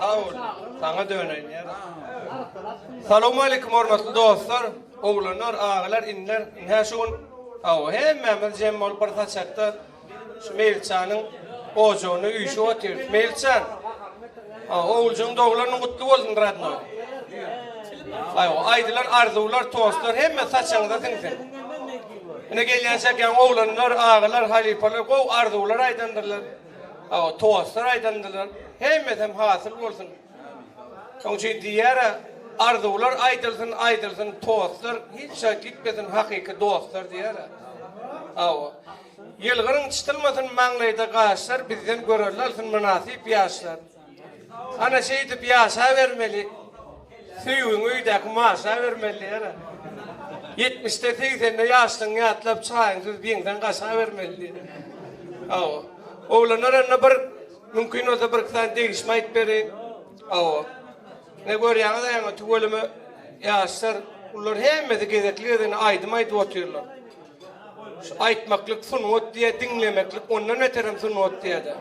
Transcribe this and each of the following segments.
Sağ ol. Sana döneyim ya. Selamun aleyküm hormatly dostlar. Oğlanlar, ağalar, inler, her şun. Hemmemiz cem olup bir taşakta şu Melçan'ın oğuzunu üyüşü oturuyoruz. Melçan, oğulcun doğularının kutlu olsun radno. Aydılar, arzular, tostlar, hemme saçanıda tinsin. Yine geliyorsak yani oğlanlar, ağalar, halifalar, arzular aydandırlar. Tostlar aydandırlar. Hemmeden hasıl olsun. Onun için diğer arzular aydılsın, tostlar hiç şey gitmesin hakiki dostlar diğer. Yılgırın çıtılmasın mağlayda kaçlar, bizden görürlersin münasip yaşlar. Ana şeydi yaşa vermeli. Suyun uydaki maşa vermeli yara. 70'te 80'de yaşlın yatlap çayınsız biyinden kaşa vermeli. Oğlanlar anna bir mümkün olsa bir kısan değişmeyip beri. Ne görüyorsunuz da yani tüvelimi yaşlar. Onlar hemmeti gezekliyordun aydım otuyorlar. Aytmaklık sunut diye dinlemeklik ondan öterim sunut diye de.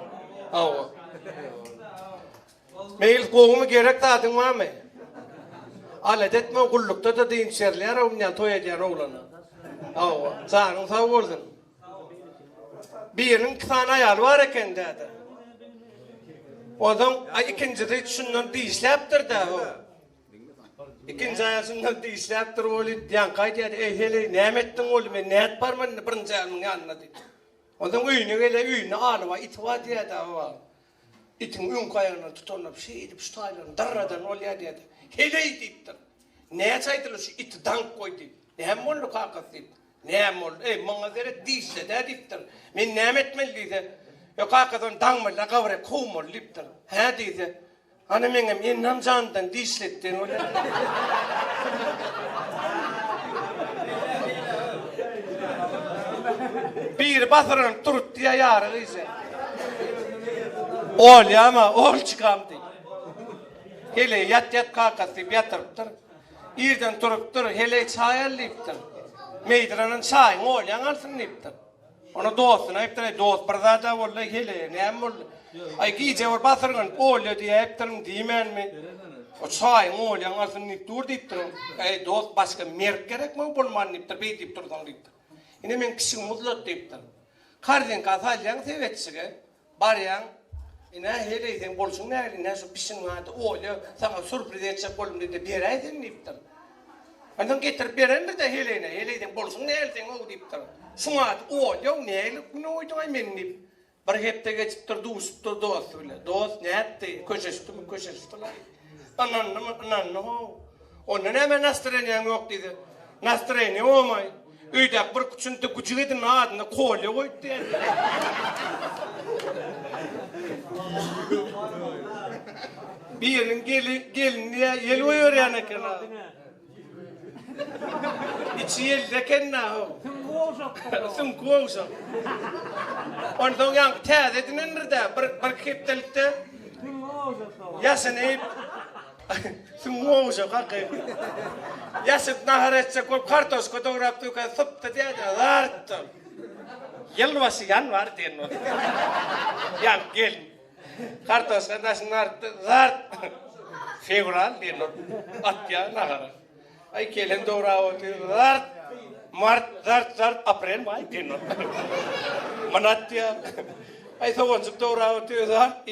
Meyil koğumu gerek tahtın var mı? Alet etme kullukta da dinçerler omnyan toyacayan oğlanı. Sanın sağ olsun. Birinin kısan ayal var eken dedi. Odan ikinci de şundan dişleptir de. İkinci ayasından dişleptir oğlu yankay dedi. Hele ne ettin oğlum ne et var mı birinci ayalının yanına dedi. Odan üyünü öyle üyünü ağlıva itva diye de. İtin ün kayağını tutanıp şey edip şu taylarını darradan olya dedi. Hele ittir. Ne çaydılar şu iti dank koydu. Ne hem oldu kakası dedi. Ne hem oldu. Manazere dişle de diptir. Men ne etmeliydi. Yok kakadan dangmalla kavre kumur liptir. He dedi. Hani menem ennam candan dişlettin öyle. Bir basırın turut diye yarı ise. Ol ya ama ol çıkamdı. Hele yat kakası yatırıptır. İrden turuptur hele çayarlıptır. Meydranın çayın ol yanalsın liptir. Ona dostuna heptir. Dost bardada vallahi hele ne hem oldu. Ay giyce var basırın ol diye heptirin diyemen mi? O çayın ol yanalsın liptir diptir. Dost başka merk gerek mi bulman liptir. Bey diptir dan liptir. Yine men kişi mutlu diptir. Kardin kasalyan sevetçige. Baryan. Yine heleyden bolsun ne şu pişin vardı oğlu sana sürpriz edecek oğlum dedi bir aydan liptir. Andan getir bir de heleyden bolsun ne elden o liptir. Şuna oğlu ne elip ne oydu ay men lip. Bir hepte geçiptir dost öyle. Dost ne etti köşeşti lan. Anan o. Onun hemen nastırenen yok dedi. Nastıreni olmay. Üydek bir küçüntü küçüğüydün adını koğlu koydu dedi. Birinin gelin diye yel uyuyor yani kena. İçi yelde kena o. Sımku olsa. Ondan yank tez edinin nerede? Bir keptelikte. Yasın eyip. Sımku olsa kakayım. Yasın nahar etse kol kartos fotoğraf tuka sıptı diye de zarttım. Yılbaşı yan var diyen o. Yank gelin. Kartos kadasın arttı zart. Fevral diyen o. Atya nahara. Ay kelen doğra o diyor zart. Mart zart April may diyen o. Manatya. Ay soğuncuk doğra o diyor zart.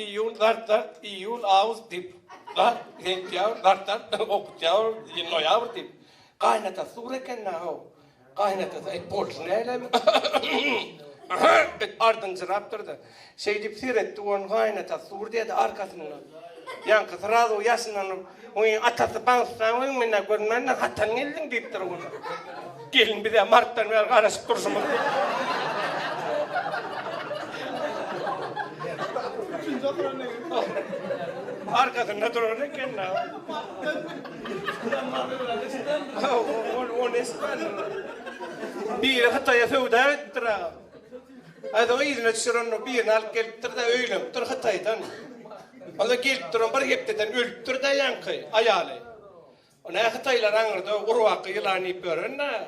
Zart iyul ağuz dip. Zart zentyav zart okutyav noyav dip. Kaynata sureken na o. Kaynata ay polsun eylem. Ardınca raptırdı. Şey dip siretti onun kaynata sur diye de arkasından. Yankı sırada o yaşından onun atası bağırsana onun minna görmenden hatan geldin deyiptir onu. Gelin bir de marttan ver karışıp dursun. Arkasında durur kendine. O nesmen. Bir hataya sevda ettir. Hadi izine çıran bir nal geliptir de öylüm. Tur hataydan. Onda geliptir on bir hepteden ölüptür de yankı ayalı. Ona hataylar anırdı urvakı yılani börünne.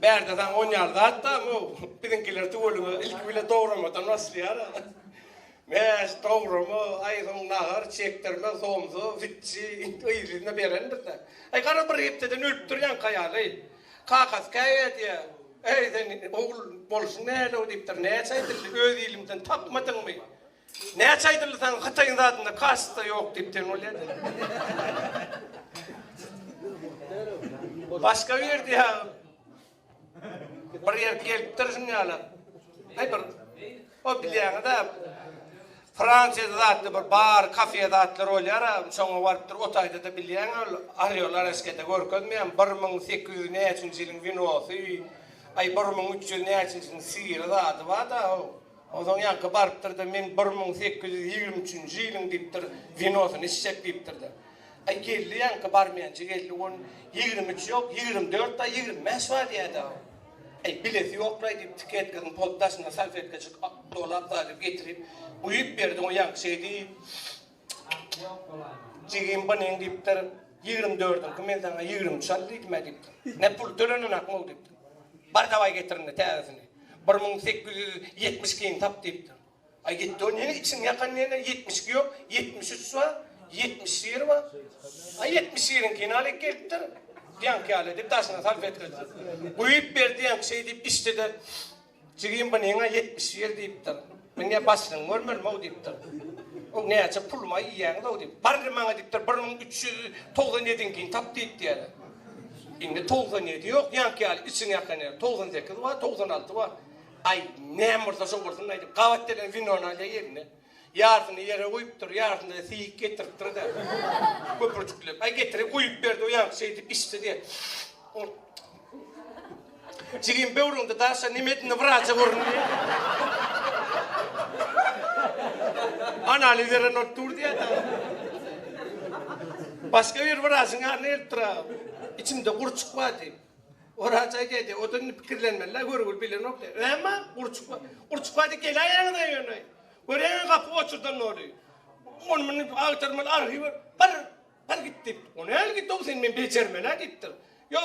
Berdadan 10 yılda hatta bizimkiler tuğulunu ilk bile doğramadan nasıl yara. Mä stauromo aidon nahar tsektermä somso vitsi öilinä berendä. Ei kannata riittää nyttyrjän kajalle. Kaakas käydät ja ei sen bolsnero diptar näetsaitel öilimten tapmatangmi. Näetsaitel tan khatain zaatna kasta yok dipten olya. Başka bir yerde ya. Bir yer geliptirsin yala. Ay bir o bilen da Fransa'da zaten bir bar, kafe zaten roller, sonra vardır otayda da bilen arıyorlar eskide görkönmeyen 1800 yılın vinosu, ay 1300 yılın zaten var da o zaman yankı barıptır da men 1823 yılın diptir vinosunu içecek diptir da. Ay geldi yankı barmayancı geldi onun 23 yok, 24 da 25 var diye da. Ay bileti yok deyip tiket kızın poddasına salfet kaçık dolaplar getirip uyup verdi o yankı şeydi. Cigim banen diptir 24'ün kımendana 20 şal gitme diptir. Ne pul törünün akma diptir. Bardavay getirin tersini. 1872'in tap diptir. Ay gitti o nene için yakan nene 72 yok, 73 var, 70 yer var. Ay 70 yerin kinalik geliptir. Diyan ki aledi, tasına salfet kaçık. Uyup verdi yankı şey deyip istedi. Cigim banena 70 yer deyiptir. Men ne basın görmür mü o deyiptir. O ne açı pulma yiyen de o deyip. Bargırmana deyiptir, 1397'in keyin tap deyip diyelim. Şimdi 97 yok, yankı aledi, için yakan yer. 98 var, 96 var. Ay ne mırda soğursun neydi. Kavatların vinona ile yerine. Yarısını yere koyuptur, yarısını da siyik getirttir de. Köpürcüklüp. Ay getirip koyup verdi o yankı şey deyip istedi. Cigim bevrunda darsa nimetini vıraca vurun diye. Analizlerin otur diye da. Başka bir vıracın haline eltira. İçimde kurçuk var diye. Vıraca dedi, o da fikirlenmeler, görgül bilen yok diye. Ama kurçuk var diye gel ayağına yönü. Göreyim kapı oturdan ne oluyor? Onun ağıtırmalı arhivi, bar gitti. Onu el gitti, o senin ben becermene gitti. Yo,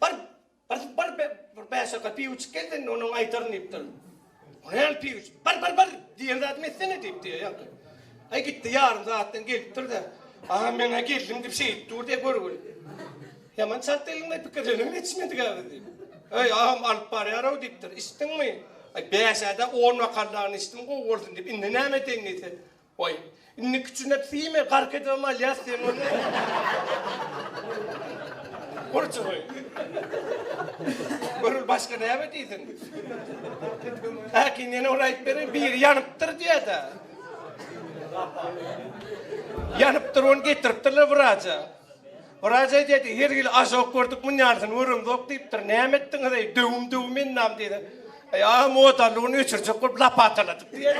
bar beşer kapıyı uç geldin, onun ayıtırını iptir. Onu el piyuç, bar diye zaten mesene deyip diye yankı. Ay gitti yarın zaten geliptir de. Aha ben geldim deyip şey dur diye görgül. Yaman çattelinde pikirlerini geçmedi galiba deyip. Ay aham alıp bari arav deyiptir, istin mi? Ay beşerde 10 vakarlarını istim kovursun deyip, indi neyme dengliyse. Oy, indi küçüğüne tüyme, kark edemem alyas diyeyim onu. Kurçu koy. Görül başka neyme deysin. Hakin yine orayıp verin, bir yanıptır diye de. Yanıptır onu getiriptirler vıraca. Vıraca dedi, her gün aşok gördük mü yarsın, vurun dok deyiptir, neyme ettin hadi, dövüm ennam dedi. Ya motorluğunu uçuracak olup laf ataladık diye.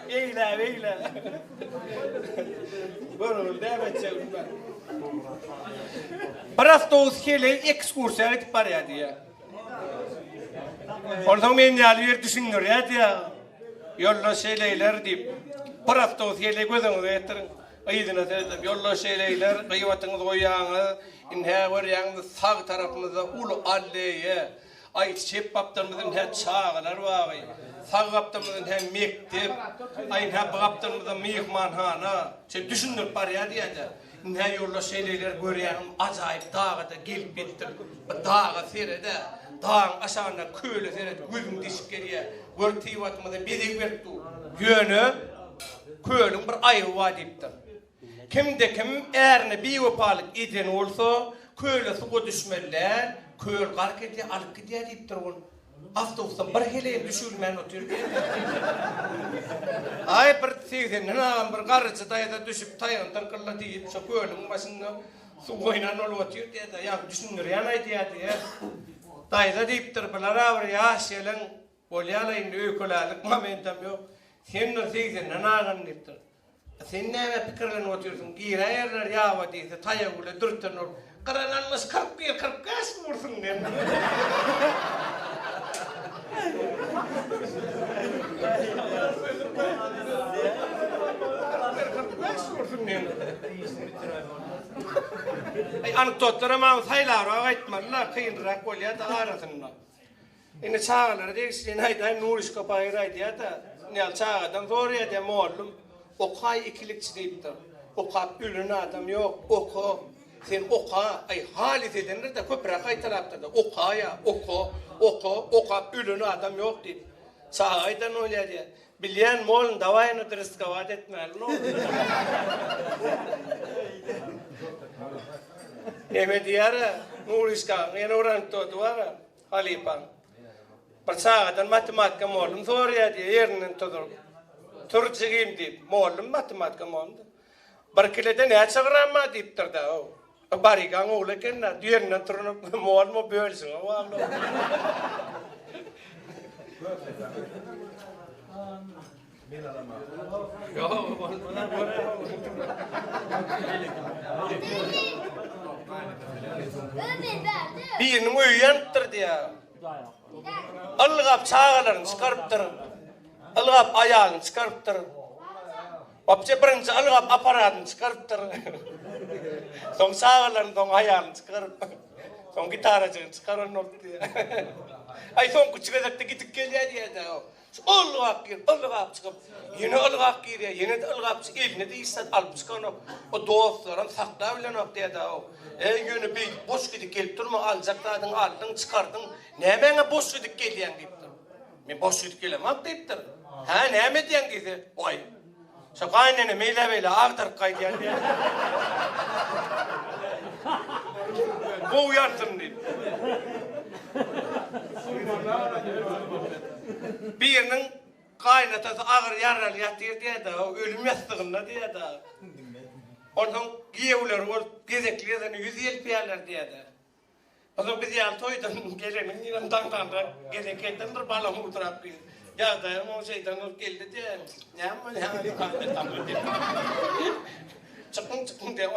Eyle. Böyle devam edeceğim ben. Bir hafta olsun hele ekskursiya gidip var ya diye. Oradan ben yer düşünür ya diye. Yolla şeyler deyip. Bir hafta olsun hele gözünüzü yetirin. Aydın edip yolla şeyler, kıyvatınız oyağını, inhe var yağını sağ tarafımıza ulu alleye. Ay çep kaptanımızın her çağlar var. Sağ kaptanımızın her mektep. Ay her kaptanımızın mihmanhana. Sen düşünür var ya diye de. Ne yolla şeyler görüyorum. Acayip dağa da gelip bittir. Dağa serede. Dağın aşağına köyle serede. Gözüm dişik geriye. Görtüyü vatımızda bedik verdi. Yönü kölün bir ayı var deyiptir. Kimde kim eğerine bir yopalık eden olsa köyle suğa düşmeler. Köl kark ediyor, alıp gidiyor deyiptir onu. Avtobustan bir heleye düşürmeyen oturuyor. Ay bir seyden, bir karıcı dayada düşüp tayan tırkırla deyip, şu kölün başında su koynan olu oturuyor diye de, ya düşünür yanay diye diye. Dayada deyiptir, bilar ağır ya, şeylen, bolyalayın öykülalık momentum yok. Senler seyden, nanağın deyiptir. Sen neyme fikirlen oturuyorsun, giyre yerler yava deyse, tayan ulu dürtün ol. Karananmış 41, 45 vursun diye. Anekdotlara mağaz haylar var, aytmalar, kıyınrak ol ya da arasınlar. Yine çağırlar, deyik, sen haydi Nuriş kapayı raydı ya da, ne çağdan oraya da oğlum okay ikilikçi deyiptir. Okap ülün adam yok. Oku. Sen oka. Ay halit edenler de köprek ay tarafta da. Okaya. Okap ülün adam yok deyip. Sağaydan öyle diye. Bilen molun davayını dürüst kavat etmeyelim. Neme diyara. Nuriska. Yine oran tutu var. Halipan. Sağaydan matematika molum. Soruya diye yerinin tutur. Türkçeyim deyip. Molum matematika molum. Barkilede ne çağıranma deyiptir da o. Barikan oğlu kendine diğerine turnup mual mu bölsün o ağlı. Birinin uyanttırdı ya. Ilgap çağlarını çıkarıptır. Ilgap ayağını çıkarıptır. Vapça birinci ılgap aparatını çıkarıptır. Son sağlarını, son ayağını çıkarıp. Son gitaracını çıkarın oldu diye. Ay son küçük gidip geliyor diye de o. Ilgap çıkıp. Yine ılgap giriyor, yine de ılgap çıkıp. Eline de istat alıp çıkan o. O dostlarım sakla bilen o diye de o. Yönü bir boş gidip gelip durma alacakladın, aldın, çıkardın. Ne bana boş gidip geliyen deyiptir. Ben boş gidip gelemem deyiptir. Ha ne mi diyen gidi? Oy. Şu kaynene meyle ağdır kaydiyen diye. Bu uyansın deyip. Birinin kaynatası ağır yaralı yatıyor diye de, ölüm yastığında diye de. Ondan giyevler, o gezekliğden 150 piyerler diye de. O zaman biz yan toydun, gelenin yanından da gezekliğden bir balon uğdurak bir. Ya da o şeyden o geldi diye. Ne ama ne kaynatan diye. Çıkın diye,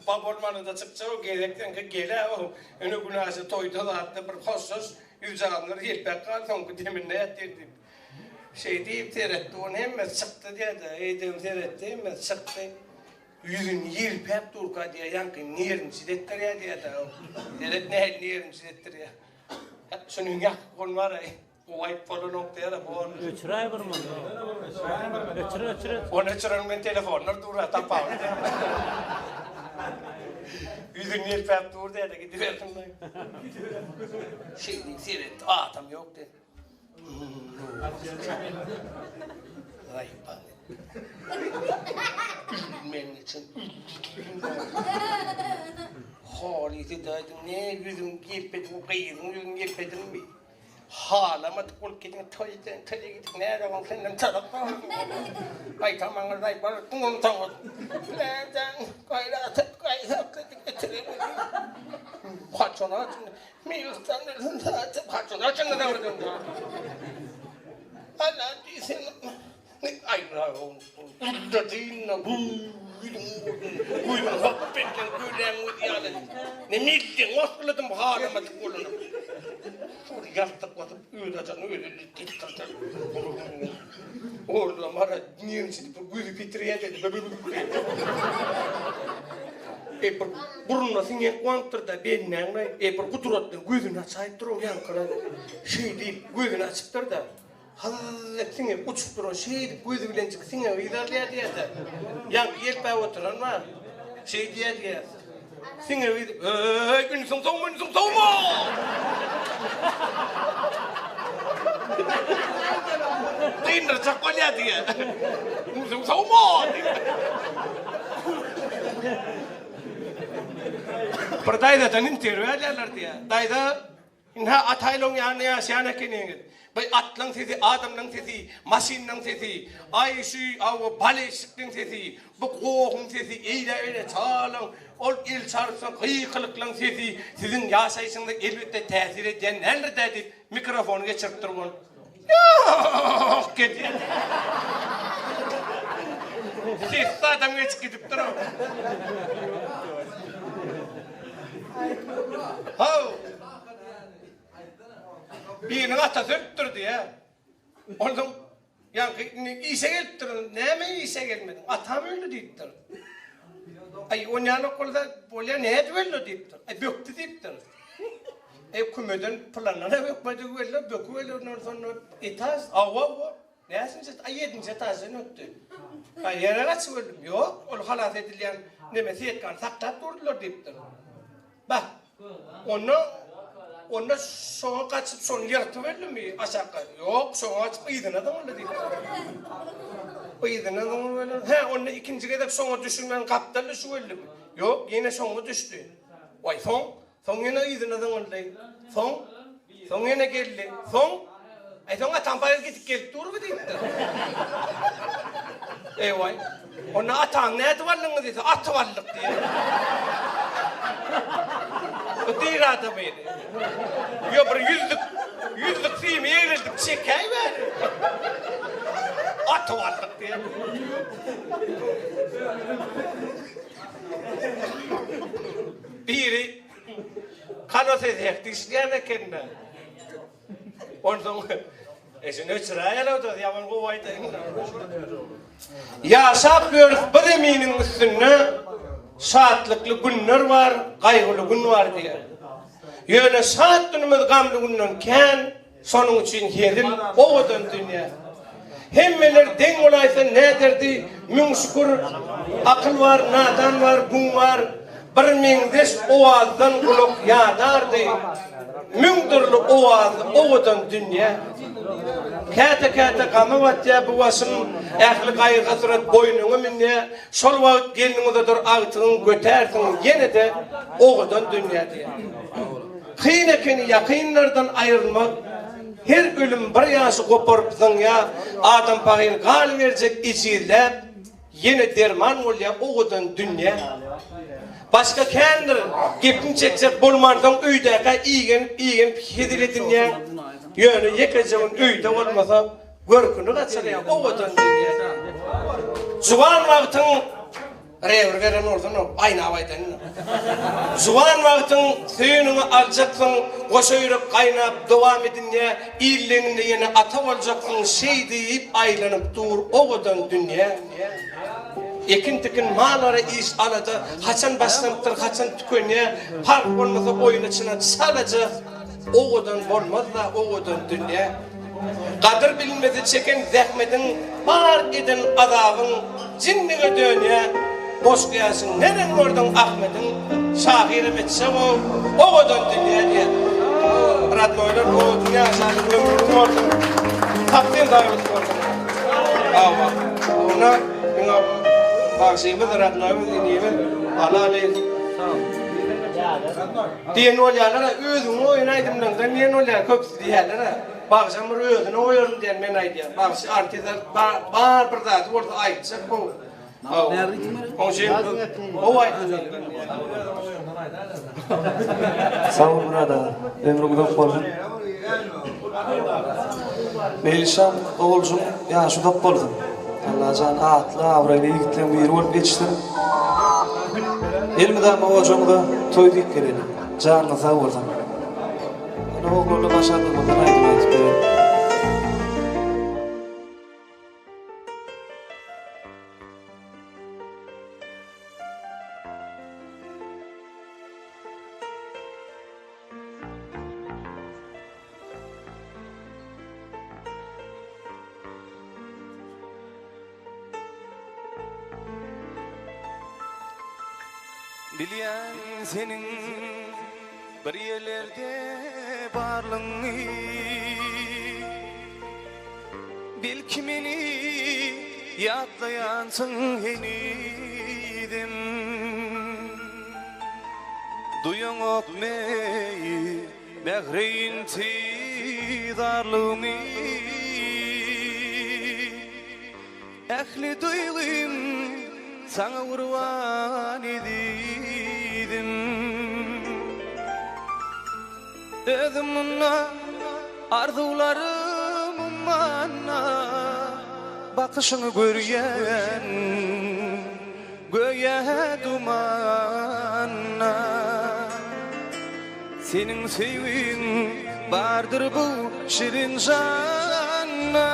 bab olmanı da çıkça o gezekten gele o. Önü günahsı toydu da hatta bir hossuz yüzağımları yelpek kaldı, onu demin ne yatırdım. Şey deyip seyretti, onu hemen çıktı diye de, eydem seyretti, hemen çıktı. Yüzün yelpek durka diye, yankı neyerin çidettir ya diye de, seyret neyerin çidettir ya. Şunun yak konu var ya, o ayıp falan noktaya da bu onu. Öçüray var mı? Öçüray. Onu öçüren ben telefonlar dura tapağım. Yüzün yelpek dur diye de gidiverdim ben. Şey deyip seyretti, adam yok diye. Vay bana. Benim için. Halisi daydım. Ne yüzüm gelpedim, kıyırım, yüzüm gelpedim mi? Halamadık ol gidin, tayı gidin, nerede var senden taraftan? Ay tamam, ay bana, bunu tamam. Nereden, kayratıp, getirelim. Paçonu açın, meyilsen de, paçonu açın da vurdum. Allah değilsin. Ay bravo. Dadina buyurun hoppeten gülen uyuyalı. Ne mildin osuladım halamadık olunu. Şurada yastık basıp uyudacan öyle tittirden. Orada mara niyerin çıtıp gözü fitriye dedi. Burunla singen kuantır da benden ne kuturatın gözünü açayıp durun yankıra. Şey deyip gözünü açıptır da. Hazırlık singe uçup durun şey gözü bilen çık singe ilerleye diye de. Yankı yelpeye oturan var. Şey diye. Singe gün song mu? Dinler çakolya diye. Gün song mu? Perdayda tanin terörlerler diye. Dayda inha ataylong yani ya siana kini. Bay atlang sesi, adamlang sesi, masinlang sesi, ay şu av balistiklang sesi, bu kohung sesi, eyle çalang, ol il çarpsan kıyıklıklang sesi, sizin yaşayışında elbette tesir eden nerede deyip mikrofonu geçirttir bunu. Yok gidiyor. Siz adam geç gidip durun. Hav. Birinin atası öptürdü ya. Ondan yani işe gelttirin. Ne mi işe gelmedin? Atam öyle deyiptir. Ay onyan okulda böyle ne et öyle deyiptir. Ay böktü deyiptir. Kümeden planlara bökmedi öyle, bökü öyle ondan sonra itaz, avva. Näsince ayyedince tazen öttü. Ha yere kaç öldüm. Yok, ol halat edilen nemesi etkan saktap durdular deyiptir. Bak, onu soğa kaçıp son yırtı verdim mi aşağı? Yok, soğa açıp iyiden adam öyle deyiptir. Iyiden adam öyle. He, onu ikinci gedek soğa düşünmen kaptalı şu öldü mü? Yok, yine soğa düştü. Vay son yine iyiden adam öyle. Son yine geldi. Sonra tampaya gidip gelip dur mu deyiptir. Vay. Ona atan ne etvallığı dedi, atvallık diye. O değil adam beni. Yo bir yüzlük film eğrildim, çekey ver. Atvallık diye. Biri kanot edekti işleyene kendine. Ondan sonra eşin öçüraya oldu, yaman kuvaydı. Yaşapıyoruz bu zeminin üstünde saatlikli günler var, kaygılı gün var diye. Yöne saat günümüz gamlı günden sonun için hedil oğudan dünya. Hemmeler den olaysa ne derdi? Mün şükür akıl var, nadan var, gün var. Bir mingdeş oğazdan kuluk yadardı. Mündürlü oğaz oğudan dünya. Kete gamı vatya bu vasın ehli kaygı surat boynunu minne sol vaqt geliniňizde dur ağtığın götersin yine de oğudan dünya diye. Kıyın ekeni yakınlardan ayrılmak her ölüm bir yaşı koparıpsın ya adam pahir gal verecek içilep yine derman olya oğudan dünya. Başka kendir gepin çekecek bulmandan öydeka iyigen hediletin ya. Yönü yekeceğin öyde olmasa görkünü kaçırıyor. O kadar dünya. Zuvan vaktin revir veren oradan o. Aynı havaydan. Zuvan vaktin suyunu alacaksın. Koşuyruk kaynap devam edin ya. İlliğinde yine ata olacaksın. Şey deyip aylanıp dur. O kadar dünya. Ekin mağlara iş aladı. Haçan başlanıptır, haçan tükönüye. Park olmasa oyun içine salacak. Oğudan olmaz da oğudan dünya. Kadir bilmezi çeken zahmetin, var edin azabın, cinnine dönüye. Boş kıyasın, neren gördün Ahmet'in, şahire metse oğudan dünya diye. Radnoylar o dünya şahit ömrünün orada. Takdir davet orada. Ama ona, bağışıyımız Radnoy'umuz iniyimiz, Allah aleyhi. Diyen olyalara özünü oynaydımdan da niyen olyalara köpsü diyenlere bağışamır özünü oyarım diyen men aydiyen bağışı artizar bağır bir zatı orada aytacak bu onun için o aytacak Sağ ol burada ömrümden boldun Melişan oğulcum yaşı da boldun Allah can atlı avrayla yigitlen bir olup geçtim Elmeden oğulcumda toy deyip gelelim canına sağ olsun Onu oğlunu başardım ondan aytip Bilyen senin bir yerlerde barlığını bil kimini yatlayansın henidim duyan okmeyi mehreyin tidarlığını ehli duygum sana urvan edidim Özümünle arzularımınla bakışını görüyen göğe dumanla senin sevgin vardır bu şirin canla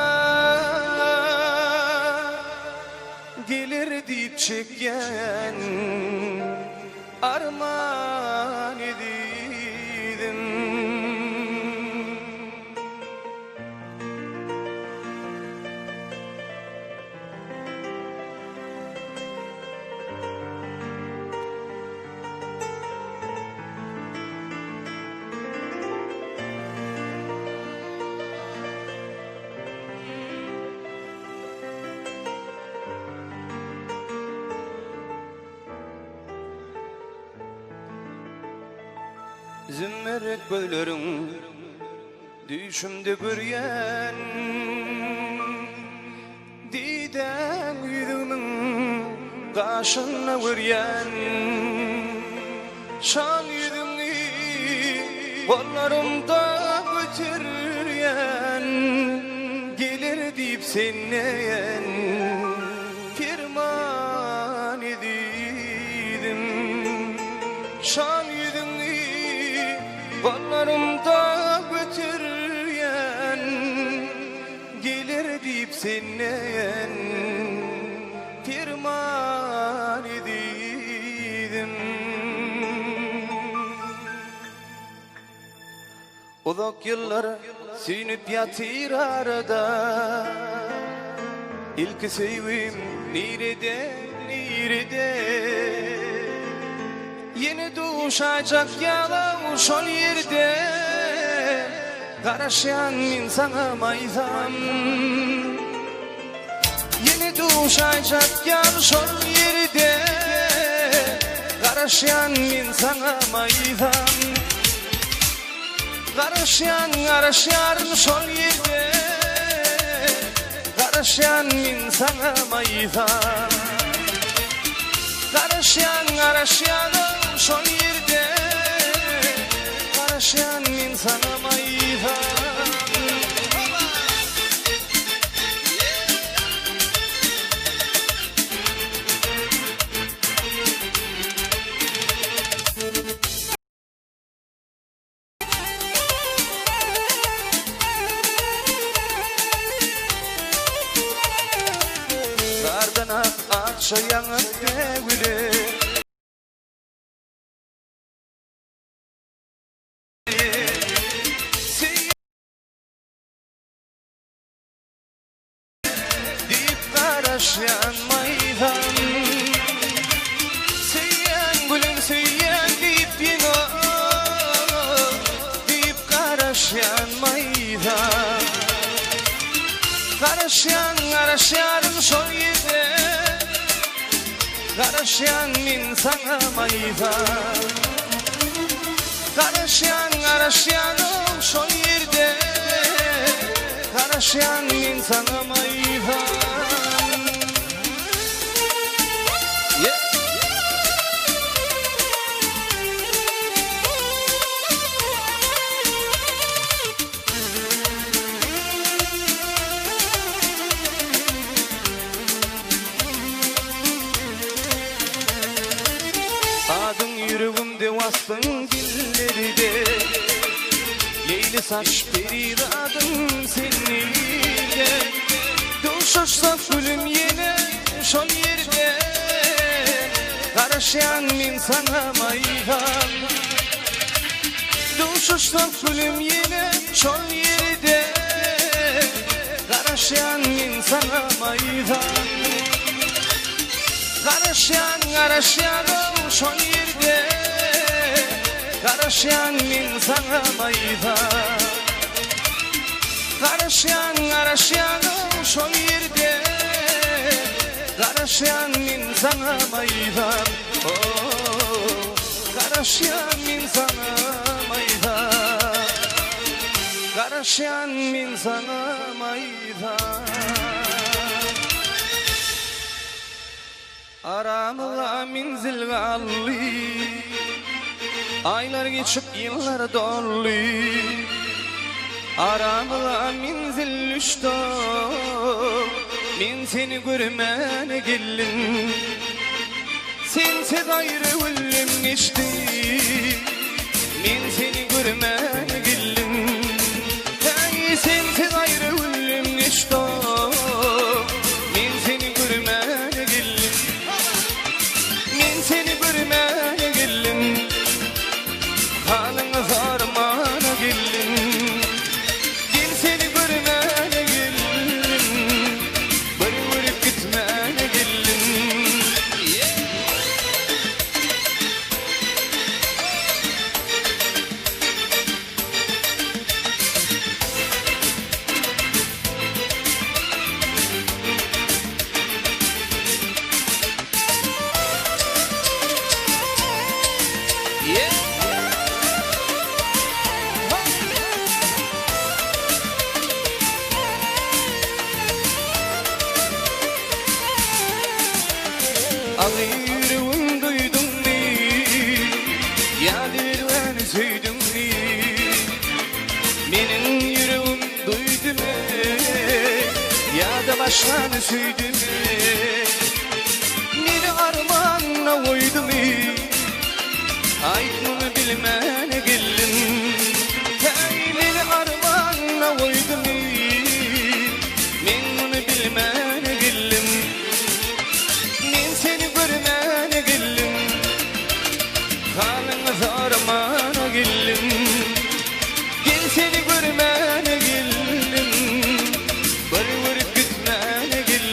gelir deyip çeken armağan edidim Zümmerek gözlerin düşümde göryen Didem yüzünün kaşına göryen Şan yüzünü kollarımda götüryen Gelir deyip senleyen firman ediydim Şan yüzünü kollarımda götüryen Gelir deyip senleyen firman ediydim Uzak yıllar sünüp yatır arada İlk sevim nerede Yeni doğuşacak yalan şol yerde Karışan insana mayzam Yeni doğuşacak yalan şol yerde Karışan insana mayzam Karışan şol yerde Karışan insana mayzam Karışan şol yerde Karışan insana mayzam Gardana akşa yanıp devili Deyip karışan maydan Seyyen gülüm seyyen deyip yine Deyip karışan maydan Karışan şol yerde Karışan insana maydan Karışan şol yerde Karışan insana maydan Adın yüreğimde bastın dilleri de Leyli saç peri adın seninle Doğuşursak gülüm yine şol yerde Karışan insana maydan Doğuşursak gülüm yine şol yerde Karışan insana maydan Karışan şol yerde Karışan insana maydan Karışan şol yerde Karışan insana maydan Karışan insana maydan Karışan insana maydan Aramıza minzil gallı Aylar geçip yıllar dollu Aramıza minzil düştü Min seni görmene gelin Sensiz ayrı ölüm geçti Min seni görmene gelin Hey sensiz ayrı ölüm geçti Min seni görmene gelin Min seni görmene gelin Halına zarmana gelin Gel seni görmene gelin Bırıp gitmene gelin Ağırım duydum mi? Yadır ben süydüm mi? Benim yüreğim duydu mu? Ya da başkanı süydü mü? Beni armanla koydu mu? Aydın'ı bilmene geldim. Hey, beni armanla koydu mu? Ben bunu bilmene geldim. Ben seni görmene geldim. Kalın zarmana geldim. Gel seni görmene geldim. Bari varıp gitmene geldim.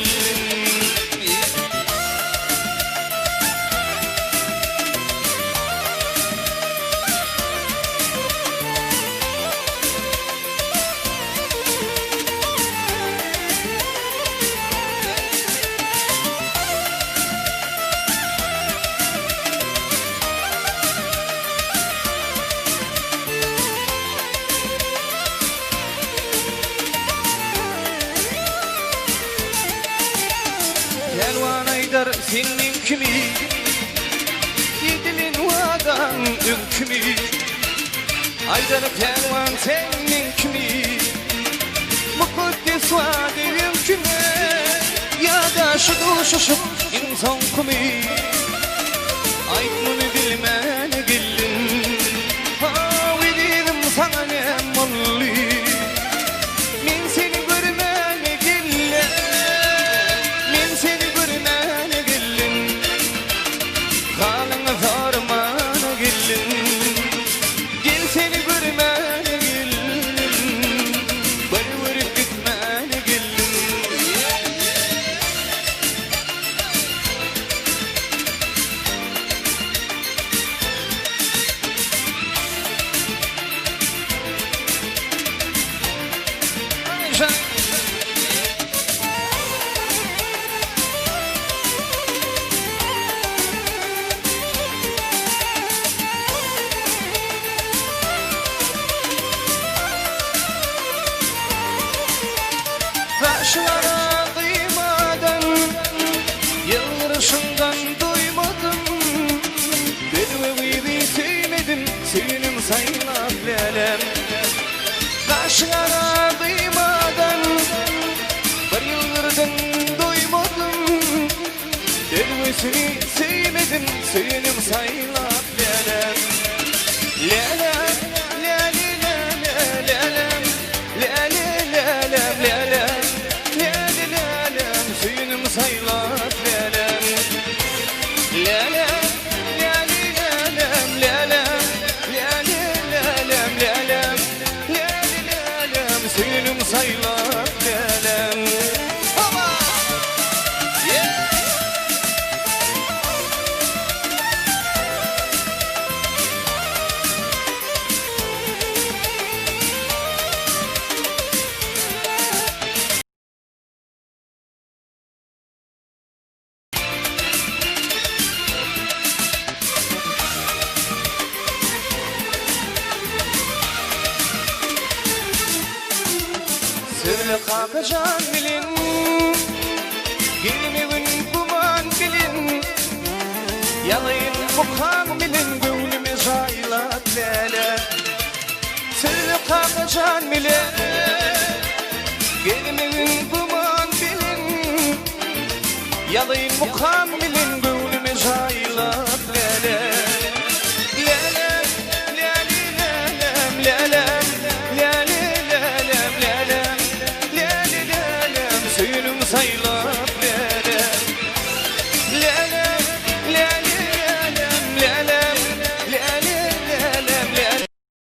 Pelvan Aydar senin kimi? Yedilin vadan ülkümü. Aydar pelvan senin kimi? Mukaddes vadı ülkümü. Ya da şu duşuşup insan kimi? Aydın'ı bilmene geldim. Ha dedim sana ne mallı? Ben seni görmene geldim. Ben seni görmene geldim. Kalın zarmana geldim. Gel seni görmene geldim. Bari varıp gitmene geldim. Taşlara kıymadan, yıllarışından duymadım. Bedvevi sevmedim, senin saylap lelem. Taşlara kıymadan, bir yıllardan duymadım. Bedvesini sevmedim, senin saylap lelem. Lelem, lelem, lelem, lelem, lelem. Suyunum saylat lelem. Lelem, lelem, lelem, lelem, lelem, lelem. Suyunum saylat lelem. Hava! Yeah! Sırrı kalkacan bilin, gelmeyin kuman bilin. Yalayın bukan bilin, gönlüme zaylat lele. Sırrı kalkacan bilin, gelmeyin kuman bilin. Yalayın bukan bilin, gönlüme zaylat.